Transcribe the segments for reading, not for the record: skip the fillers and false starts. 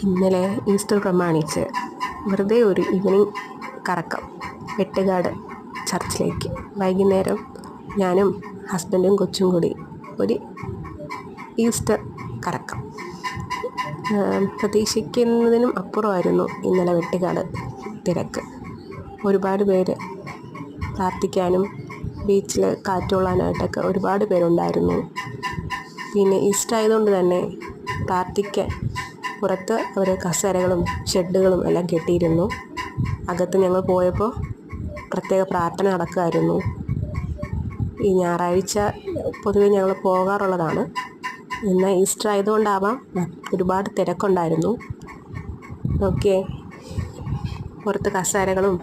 ഇന്നലെ ഈസ്റ്റർ പ്രമാണിച്ച് വെറുതെ ഒരു ഈവനിങ് കറക്കം വെട്ടുകാട് ചർച്ചിലേക്ക്. വൈകുന്നേരം ഞാനും ഹസ്ബൻഡും കൊച്ചും കൂടി ഒരു ഈസ്റ്റർ കറക്കം. പ്രതീക്ഷിക്കുന്നതിനും അപ്പുറമായിരുന്നു ഇന്നലെ വെട്ടുകാട് തിരക്ക്. ഒരുപാട് പേര് പ്രാർത്ഥിക്കാനും ബീച്ചിൽ കാറ്റുകൊള്ളാനായിട്ടൊക്കെ ഒരുപാട് പേരുണ്ടായിരുന്നു. പിന്നെ ഈസ്റ്റർ ആയതുകൊണ്ട് തന്നെ പ്രാർത്ഥിക്കാൻ പുറത്ത് അവർ കസേരകളും ഷെഡുകളും എല്ലാം കെട്ടിയിരുന്നു. അകത്ത് ഞങ്ങൾ പോയപ്പോൾ പ്രത്യേക പ്രാർത്ഥന നടക്കുമായിരുന്നു. ഈ ഞായറാഴ്ച പൊതുവെ ഞങ്ങൾ പോകാറുള്ളതാണ്. എന്നാൽ ഈസ്റ്റർ ആയതുകൊണ്ടാവാം ഒരുപാട് തിരക്കുണ്ടായിരുന്നു. ഓക്കെ, പുറത്ത് കസേരകളും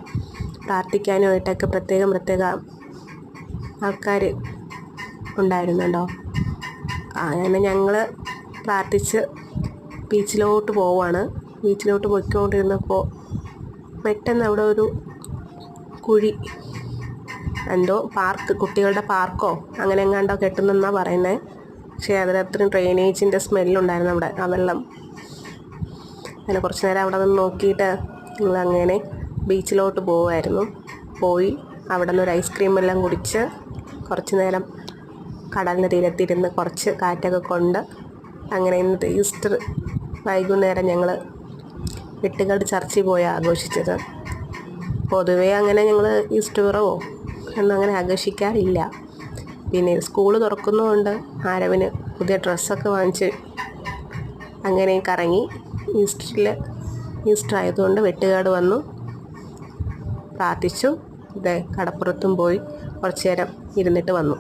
പ്രാർത്ഥിക്കാനുമായിട്ടൊക്കെ പ്രത്യേക ആൾക്കാർ ഉണ്ടായിരുന്നുണ്ടോ. അങ്ങനെ ഞങ്ങൾ പ്രാർത്ഥിച്ച് ബീച്ചിലോട്ട് പോവുകയാണ്. ബീച്ചിലോട്ട് പോയിക്കൊണ്ടിരുന്നപ്പോൾ പെട്ടെന്ന് അവിടെ ഒരു കുഴി, എന്തോ പാർക്ക്, കുട്ടികളുടെ പാർക്കോ അങ്ങനെ എങ്ങാണ്ടോ കെട്ടുന്നെന്നാണ് പറയുന്നത്. പക്ഷേ അതിനത്രയും ഡ്രെയിനേജിൻ്റെ സ്മെല്ലുണ്ടായിരുന്നു അവിടെ, ആ വെള്ളം. അങ്ങനെ കുറച്ച് നേരം അവിടെ നിന്ന് നോക്കിയിട്ട് ഞങ്ങളങ്ങനെ ബീച്ചിലോട്ട് പോവുമായിരുന്നു. പോയി അവിടെ നിന്ന് ഒരു ഐസ്ക്രീം എല്ലാം കുടിച്ച് കുറച്ച് നേരം കടലിൻ്റെ തീരത്തിരുന്ന് കുറച്ച് കാറ്റൊക്കെ കൊണ്ട് അങ്ങനെ ഇന്നത്തെ ഈസ്റ്റർ വൈകുന്നേരം ഞങ്ങൾ വെട്ടുകാട് ചർച്ചിൽ പോയി ആഘോഷിച്ചത്. പൊതുവേ അങ്ങനെ ഞങ്ങൾ ഈസ്റ്റർ വിറവോ എന്നങ്ങനെ ആഘോഷിക്കാറില്ല. പിന്നെ സ്കൂൾ തുറക്കുന്നതുകൊണ്ട് ആരവിന് പുതിയ ഡ്രസ്സൊക്കെ വാങ്ങിച്ച് അങ്ങനെ കറങ്ങി. ഈസ്റ്റർ ആയതുകൊണ്ട് വെട്ടുകാട് വന്നു, പ്രാർത്ഥിച്ചു, കടപ്പുറത്തും പോയി കുറച്ച് നേരം ഇരുന്നിട്ട് വന്നു.